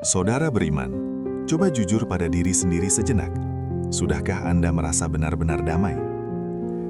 Saudara beriman, coba jujur pada diri sendiri sejenak. Sudahkah Anda merasa benar-benar damai?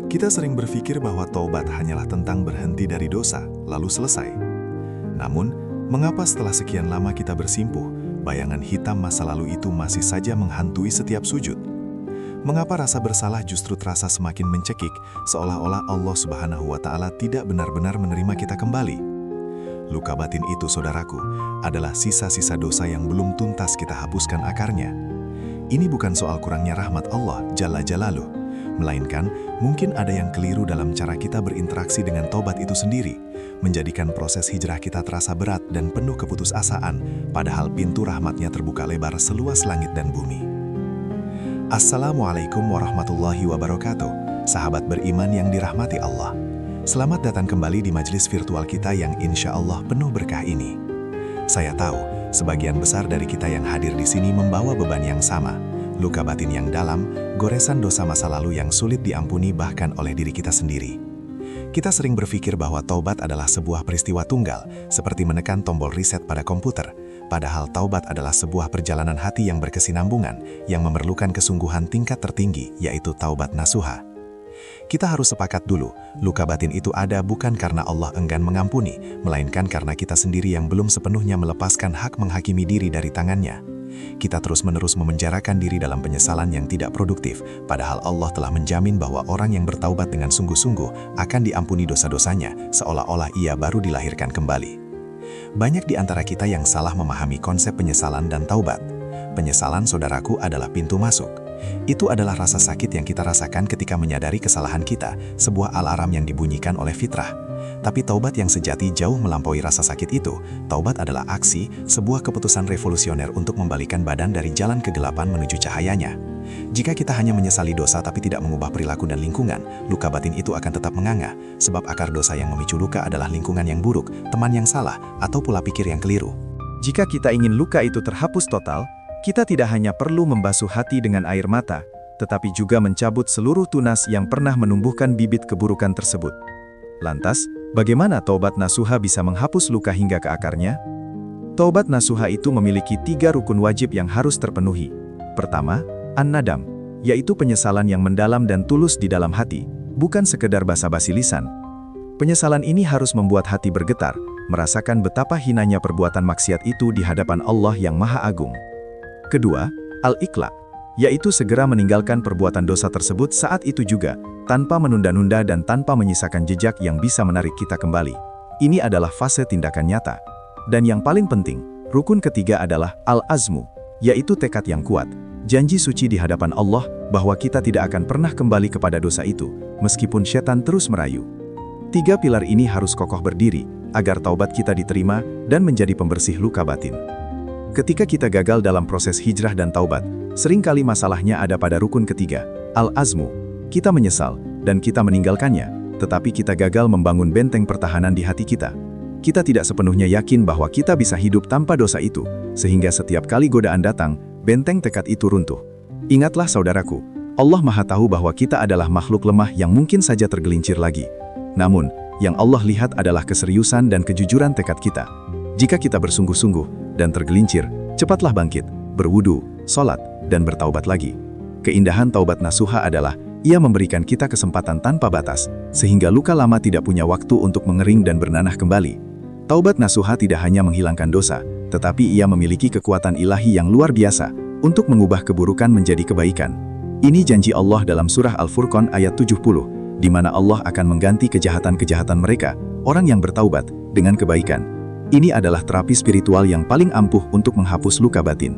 Kita sering berpikir bahwa taubat hanyalah tentang berhenti dari dosa, lalu selesai. Namun, mengapa setelah sekian lama kita bersimpuh, bayangan hitam masa lalu itu masih saja menghantui setiap sujud? Mengapa rasa bersalah justru terasa semakin mencekik, seolah-olah Allah Subhanahu wa Ta'ala tidak benar-benar menerima kita kembali? Luka batin itu, saudaraku, adalah sisa-sisa dosa yang belum tuntas kita hapuskan akarnya. Ini bukan soal kurangnya rahmat Allah Jalla Jalaluh, melainkan mungkin ada yang keliru dalam cara kita berinteraksi dengan taubat itu sendiri, menjadikan proses hijrah kita terasa berat dan penuh keputusasaan, padahal pintu rahmatnya terbuka lebar seluas langit dan bumi. Assalamualaikum warahmatullahi wabarakatuh, sahabat beriman yang dirahmati Allah. Selamat datang kembali di majelis virtual kita yang insya Allah penuh berkah ini. Saya tahu, sebagian besar dari kita yang hadir di sini membawa beban yang sama, luka batin yang dalam, goresan dosa masa lalu yang sulit diampuni bahkan oleh diri kita sendiri. Kita sering berpikir bahwa taubat adalah sebuah peristiwa tunggal, seperti menekan tombol reset pada komputer, padahal taubat adalah sebuah perjalanan hati yang berkesinambungan, yang memerlukan kesungguhan tingkat tertinggi, yaitu taubat nasuha. Kita harus sepakat dulu, luka batin itu ada bukan karena Allah enggan mengampuni, melainkan karena kita sendiri yang belum sepenuhnya melepaskan hak menghakimi diri dari tangannya. Kita terus-menerus memenjarakan diri dalam penyesalan yang tidak produktif, padahal Allah telah menjamin bahwa orang yang bertaubat dengan sungguh-sungguh akan diampuni dosa-dosanya, seolah-olah ia baru dilahirkan kembali. Banyak di antara kita yang salah memahami konsep penyesalan dan taubat. Penyesalan, saudaraku, adalah pintu masuk. Itu adalah rasa sakit yang kita rasakan ketika menyadari kesalahan kita, sebuah alarm yang dibunyikan oleh fitrah. Tapi taubat yang sejati jauh melampaui rasa sakit itu. Taubat adalah aksi, sebuah keputusan revolusioner untuk membalikan badan dari jalan kegelapan menuju cahayanya. Jika kita hanya menyesali dosa tapi tidak mengubah perilaku dan lingkungan, luka batin itu akan tetap menganga, sebab akar dosa yang memicu luka adalah lingkungan yang buruk, teman yang salah, atau pola pikir yang keliru. Jika kita ingin luka itu terhapus total, kita tidak hanya perlu membasuh hati dengan air mata, tetapi juga mencabut seluruh tunas yang pernah menumbuhkan bibit keburukan tersebut. Lantas, bagaimana taubat nasuha bisa menghapus luka hingga ke akarnya? Taubat nasuha itu memiliki 3 rukun wajib yang harus terpenuhi. Pertama, an-nadam, yaitu penyesalan yang mendalam dan tulus di dalam hati, bukan sekedar basa-basi lisan. Penyesalan ini harus membuat hati bergetar, merasakan betapa hinanya perbuatan maksiat itu di hadapan Allah yang Maha Agung. Kedua, al-iqla, yaitu segera meninggalkan perbuatan dosa tersebut saat itu juga, tanpa menunda-nunda dan tanpa menyisakan jejak yang bisa menarik kita kembali. Ini adalah fase tindakan nyata. Dan yang paling penting, rukun ketiga adalah al-azmu, yaitu tekad yang kuat, janji suci di hadapan Allah bahwa kita tidak akan pernah kembali kepada dosa itu, meskipun setan terus merayu. 3 pilar ini harus kokoh berdiri, agar taubat kita diterima dan menjadi pembersih luka batin. Ketika kita gagal dalam proses hijrah dan taubat, seringkali masalahnya ada pada rukun ketiga, al-azmu. Kita menyesal, dan kita meninggalkannya, tetapi kita gagal membangun benteng pertahanan di hati kita. Kita tidak sepenuhnya yakin bahwa kita bisa hidup tanpa dosa itu, sehingga setiap kali godaan datang, benteng tekad itu runtuh. Ingatlah saudaraku, Allah Maha tahu bahwa kita adalah makhluk lemah yang mungkin saja tergelincir lagi. Namun, yang Allah lihat adalah keseriusan dan kejujuran tekad kita. Jika kita bersungguh-sungguh dan tergelincir, cepatlah bangkit, berwudu, sholat, dan bertaubat lagi. Keindahan taubat nasuha adalah, ia memberikan kita kesempatan tanpa batas, sehingga luka lama tidak punya waktu untuk mengering dan bernanah kembali. Taubat nasuha tidak hanya menghilangkan dosa, tetapi ia memiliki kekuatan ilahi yang luar biasa, untuk mengubah keburukan menjadi kebaikan. Ini janji Allah dalam surah Al-Furqan ayat 70, di mana Allah akan mengganti kejahatan-kejahatan mereka, orang yang bertaubat, dengan kebaikan. Ini adalah terapi spiritual yang paling ampuh untuk menghapus luka batin.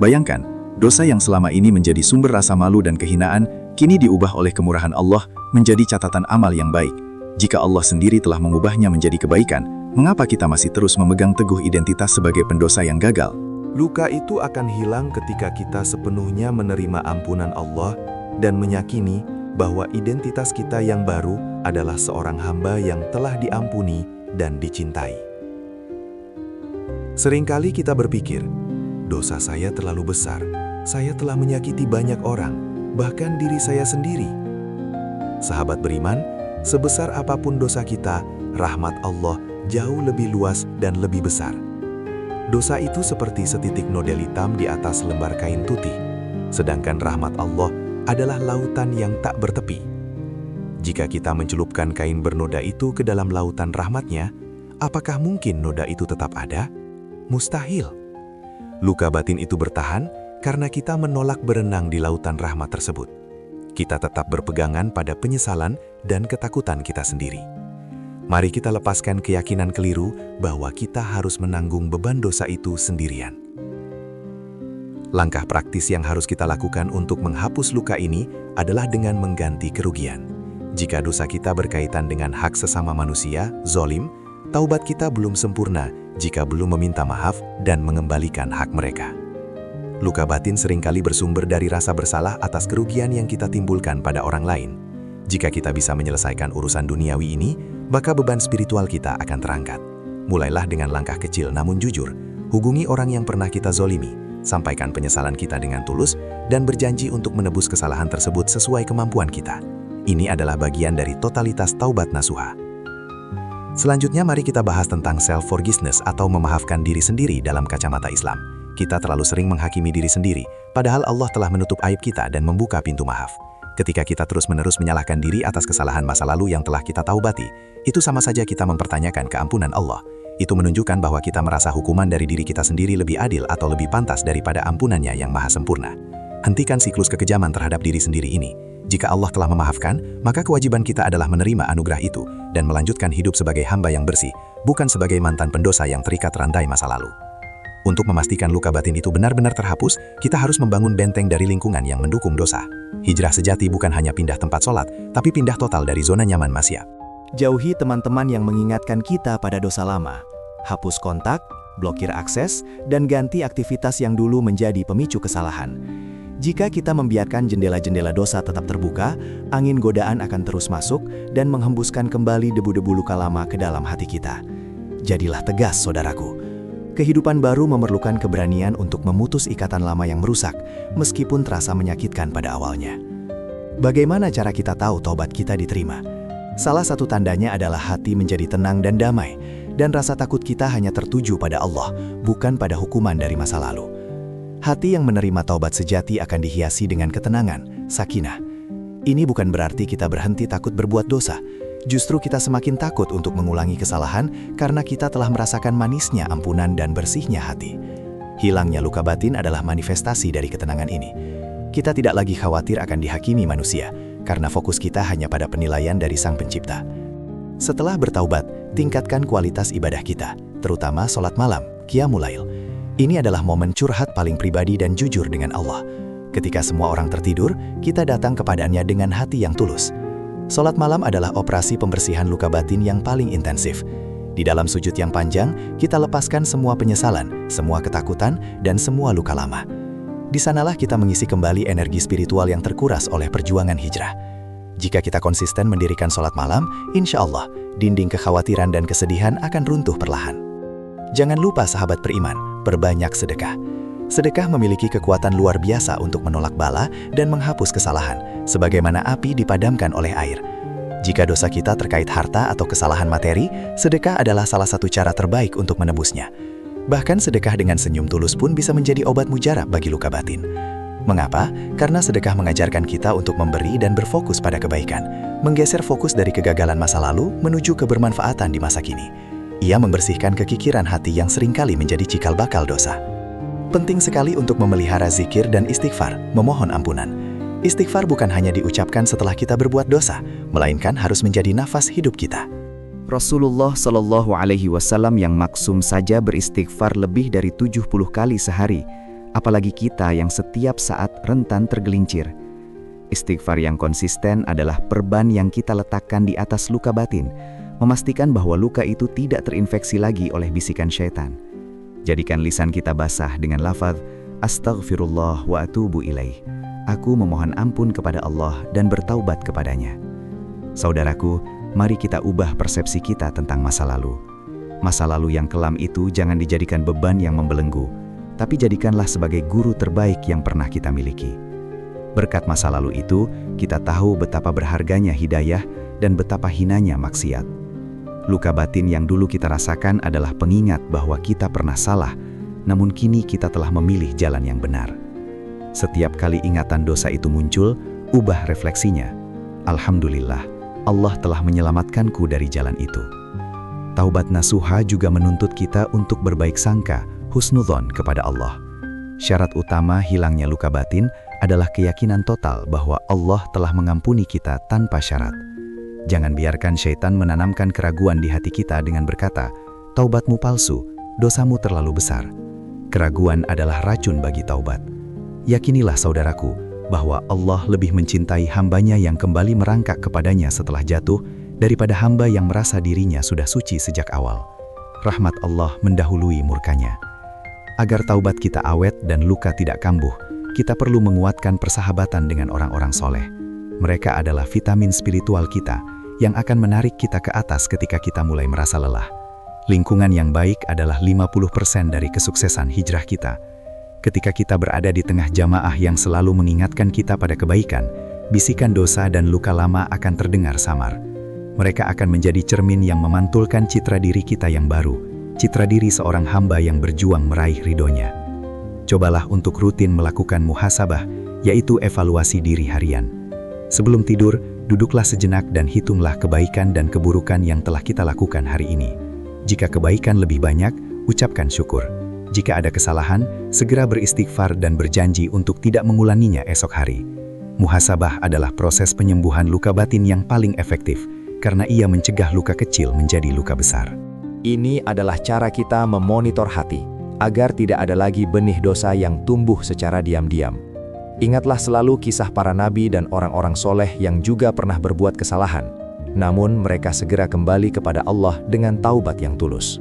Bayangkan, dosa yang selama ini menjadi sumber rasa malu dan kehinaan, kini diubah oleh kemurahan Allah menjadi catatan amal yang baik. Jika Allah sendiri telah mengubahnya menjadi kebaikan, mengapa kita masih terus memegang teguh identitas sebagai pendosa yang gagal? Luka itu akan hilang ketika kita sepenuhnya menerima ampunan Allah dan meyakini bahwa identitas kita yang baru adalah seorang hamba yang telah diampuni dan dicintai. Seringkali kita berpikir, dosa saya terlalu besar, saya telah menyakiti banyak orang, bahkan diri saya sendiri. Sahabat beriman, sebesar apapun dosa kita, rahmat Allah jauh lebih luas dan lebih besar. Dosa itu seperti setitik nodel hitam di atas lembar kain putih, sedangkan rahmat Allah adalah lautan yang tak bertepi. Jika kita mencelupkan kain bernoda itu ke dalam lautan rahmatnya, apakah mungkin noda itu tetap ada? Mustahil. Luka batin itu bertahan karena kita menolak berenang di lautan rahmat tersebut. Kita tetap berpegangan pada penyesalan dan ketakutan kita sendiri. Mari kita lepaskan keyakinan keliru bahwa kita harus menanggung beban dosa itu sendirian. Langkah praktis yang harus kita lakukan untuk menghapus luka ini adalah dengan mengganti kerugian. Jika dosa kita berkaitan dengan hak sesama manusia, zolim, taubat kita belum sempurna jika belum meminta maaf dan mengembalikan hak mereka. Luka batin seringkali bersumber dari rasa bersalah atas kerugian yang kita timbulkan pada orang lain. Jika kita bisa menyelesaikan urusan duniawi ini, maka beban spiritual kita akan terangkat. Mulailah dengan langkah kecil namun jujur. Hubungi orang yang pernah kita zolimi, sampaikan penyesalan kita dengan tulus, dan berjanji untuk menebus kesalahan tersebut sesuai kemampuan kita. Ini adalah bagian dari totalitas taubat nasuha. Selanjutnya mari kita bahas tentang self-forgiveness atau memaafkan diri sendiri dalam kacamata Islam. Kita terlalu sering menghakimi diri sendiri, padahal Allah telah menutup aib kita dan membuka pintu maaf. Ketika kita terus-menerus menyalahkan diri atas kesalahan masa lalu yang telah kita taubati, itu sama saja kita mempertanyakan keampunan Allah. Itu menunjukkan bahwa kita merasa hukuman dari diri kita sendiri lebih adil atau lebih pantas daripada ampunannya yang maha sempurna. Hentikan siklus kekejaman terhadap diri sendiri ini. Jika Allah telah memaafkan, maka kewajiban kita adalah menerima anugerah itu dan melanjutkan hidup sebagai hamba yang bersih, bukan sebagai mantan pendosa yang terikat rantai masa lalu. Untuk memastikan luka batin itu benar-benar terhapus, kita harus membangun benteng dari lingkungan yang mendukung dosa. Hijrah sejati bukan hanya pindah tempat sholat, tapi pindah total dari zona nyaman maksiat. Jauhi teman-teman yang mengingatkan kita pada dosa lama. Hapus kontak, blokir akses, dan ganti aktivitas yang dulu menjadi pemicu kesalahan. Jika kita membiarkan jendela-jendela dosa tetap terbuka, angin godaan akan terus masuk dan menghembuskan kembali debu-debu luka lama ke dalam hati kita. Jadilah tegas, saudaraku. Kehidupan baru memerlukan keberanian untuk memutus ikatan lama yang merusak, meskipun terasa menyakitkan pada awalnya. Bagaimana cara kita tahu taubat kita diterima? Salah satu tandanya adalah hati menjadi tenang dan damai, dan rasa takut kita hanya tertuju pada Allah, bukan pada hukuman dari masa lalu. Hati yang menerima taubat sejati akan dihiasi dengan ketenangan, sakinah. Ini bukan berarti kita berhenti takut berbuat dosa. Justru kita semakin takut untuk mengulangi kesalahan karena kita telah merasakan manisnya ampunan dan bersihnya hati. Hilangnya luka batin adalah manifestasi dari ketenangan ini. Kita tidak lagi khawatir akan dihakimi manusia, karena fokus kita hanya pada penilaian dari Sang Pencipta. Setelah bertaubat, tingkatkan kualitas ibadah kita, terutama sholat malam, qiyamul lail. Ini adalah momen curhat paling pribadi dan jujur dengan Allah. Ketika semua orang tertidur, kita datang kepadanya dengan hati yang tulus. Sholat malam adalah operasi pembersihan luka batin yang paling intensif. Di dalam sujud yang panjang, kita lepaskan semua penyesalan, semua ketakutan, dan semua luka lama. Di sanalah kita mengisi kembali energi spiritual yang terkuras oleh perjuangan hijrah. Jika kita konsisten mendirikan sholat malam, insya Allah, dinding kekhawatiran dan kesedihan akan runtuh perlahan. Jangan lupa sahabat beriman, perbanyak sedekah. Sedekah memiliki kekuatan luar biasa untuk menolak bala dan menghapus kesalahan, sebagaimana api dipadamkan oleh air. Jika dosa kita terkait harta atau kesalahan materi, sedekah adalah salah satu cara terbaik untuk menebusnya. Bahkan sedekah dengan senyum tulus pun bisa menjadi obat mujarab bagi luka batin. Mengapa? Karena sedekah mengajarkan kita untuk memberi dan berfokus pada kebaikan, menggeser fokus dari kegagalan masa lalu menuju kebermanfaatan di masa kini. Ia membersihkan kekikiran hati yang seringkali menjadi cikal bakal dosa. Penting sekali untuk memelihara zikir dan istighfar, memohon ampunan. Istighfar bukan hanya diucapkan setelah kita berbuat dosa, melainkan harus menjadi nafas hidup kita. Rasulullah Shallallahu Alaihi Wasallam yang maksum saja beristighfar lebih dari 70 kali sehari, apalagi kita yang setiap saat rentan tergelincir. Istighfar yang konsisten adalah perban yang kita letakkan di atas luka batin, memastikan bahwa luka itu tidak terinfeksi lagi oleh bisikan syaitan. Jadikan lisan kita basah dengan lafaz Astaghfirullah wa atubu ilaih. Aku memohon ampun kepada Allah dan bertaubat kepadanya. Saudaraku, mari kita ubah persepsi kita tentang masa lalu. Masa lalu yang kelam itu jangan dijadikan beban yang membelenggu, tapi jadikanlah sebagai guru terbaik yang pernah kita miliki. Berkat masa lalu itu, kita tahu betapa berharganya hidayah dan betapa hinanya maksiat. Luka batin yang dulu kita rasakan adalah pengingat bahwa kita pernah salah, namun kini kita telah memilih jalan yang benar. Setiap kali ingatan dosa itu muncul, ubah refleksinya. Alhamdulillah, Allah telah menyelamatkanku dari jalan itu. Taubat nasuha juga menuntut kita untuk berbaik sangka, husnudzon kepada Allah. Syarat utama hilangnya luka batin adalah keyakinan total bahwa Allah telah mengampuni kita tanpa syarat. Jangan biarkan syaitan menanamkan keraguan di hati kita dengan berkata, "Taubatmu palsu, dosamu terlalu besar." Keraguan adalah racun bagi taubat. Yakinilah saudaraku, bahwa Allah lebih mencintai hambanya yang kembali merangkak kepadanya setelah jatuh daripada hamba yang merasa dirinya sudah suci sejak awal. Rahmat Allah mendahului murkanya. Agar taubat kita awet dan luka tidak kambuh, kita perlu menguatkan persahabatan dengan orang-orang soleh. Mereka adalah vitamin spiritual kita yang akan menarik kita ke atas ketika kita mulai merasa lelah. Lingkungan yang baik adalah 50% dari kesuksesan hijrah kita. Ketika kita berada di tengah jamaah yang selalu mengingatkan kita pada kebaikan, bisikan dosa dan luka lama akan terdengar samar. Mereka akan menjadi cermin yang memantulkan citra diri kita yang baru, citra diri seorang hamba yang berjuang meraih ridhonya. Cobalah untuk rutin melakukan muhasabah, yaitu evaluasi diri harian. Sebelum tidur, duduklah sejenak dan hitunglah kebaikan dan keburukan yang telah kita lakukan hari ini. Jika kebaikan lebih banyak, ucapkan syukur. Jika ada kesalahan, segera beristighfar dan berjanji untuk tidak mengulanginya esok hari. Muhasabah adalah proses penyembuhan luka batin yang paling efektif, karena ia mencegah luka kecil menjadi luka besar. Ini adalah cara kita memonitor hati, agar tidak ada lagi benih dosa yang tumbuh secara diam-diam. Ingatlah selalu kisah para nabi dan orang-orang soleh yang juga pernah berbuat kesalahan, namun mereka segera kembali kepada Allah dengan taubat yang tulus.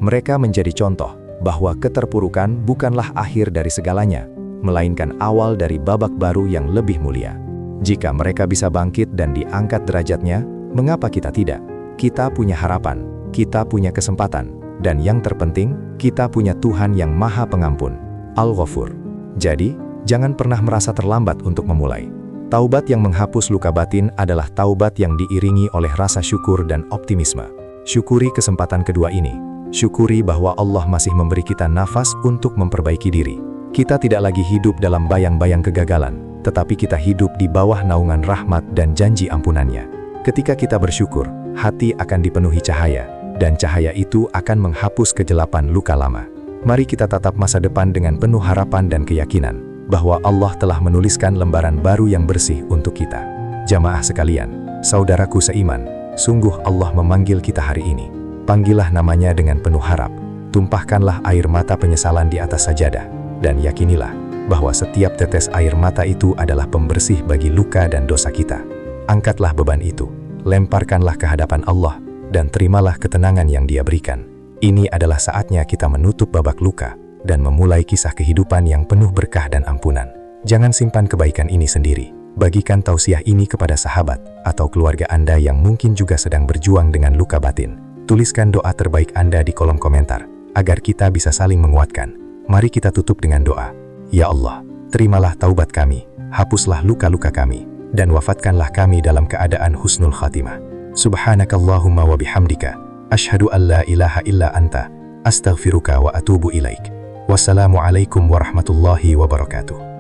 Mereka menjadi contoh bahwa keterpurukan bukanlah akhir dari segalanya, melainkan awal dari babak baru yang lebih mulia. Jika mereka bisa bangkit dan diangkat derajatnya, mengapa kita tidak? Kita punya harapan, kita punya kesempatan, dan yang terpenting, kita punya Tuhan yang Maha Pengampun, Al-Ghafur. Jadi, jangan pernah merasa terlambat untuk memulai. Taubat yang menghapus luka batin adalah taubat yang diiringi oleh rasa syukur dan optimisme. Syukuri kesempatan kedua ini. Syukuri bahwa Allah masih memberi kita nafas untuk memperbaiki diri. Kita tidak lagi hidup dalam bayang-bayang kegagalan, tetapi kita hidup di bawah naungan rahmat dan janji ampunannya. Ketika kita bersyukur, hati akan dipenuhi cahaya, dan cahaya itu akan menghapus kegelapan luka lama. Mari kita tatap masa depan dengan penuh harapan dan keyakinan, bahwa Allah telah menuliskan lembaran baru yang bersih untuk kita. Jamaah sekalian, saudaraku seiman, sungguh Allah memanggil kita hari ini. Panggillah namanya dengan penuh harap, tumpahkanlah air mata penyesalan di atas sajadah, dan yakinilah bahwa setiap tetes air mata itu adalah pembersih bagi luka dan dosa kita. Angkatlah beban itu, lemparkanlah ke hadapan Allah, dan terimalah ketenangan yang Dia berikan. Ini adalah saatnya kita menutup babak luka, dan memulai kisah kehidupan yang penuh berkah dan ampunan. Jangan simpan kebaikan ini sendiri. Bagikan tausiah ini kepada sahabat atau keluarga Anda yang mungkin juga sedang berjuang dengan luka batin. Tuliskan doa terbaik Anda di kolom komentar, agar kita bisa saling menguatkan. Mari kita tutup dengan doa. Ya Allah, terimalah taubat kami, hapuslah luka-luka kami, dan wafatkanlah kami dalam keadaan husnul khatimah. Subhanakallahumma wa bihamdika, asyhadu an la ilaha illa anta, astaghfiruka wa atubu ilaik. Wassalamualaikum warahmatullahi wabarakatuh.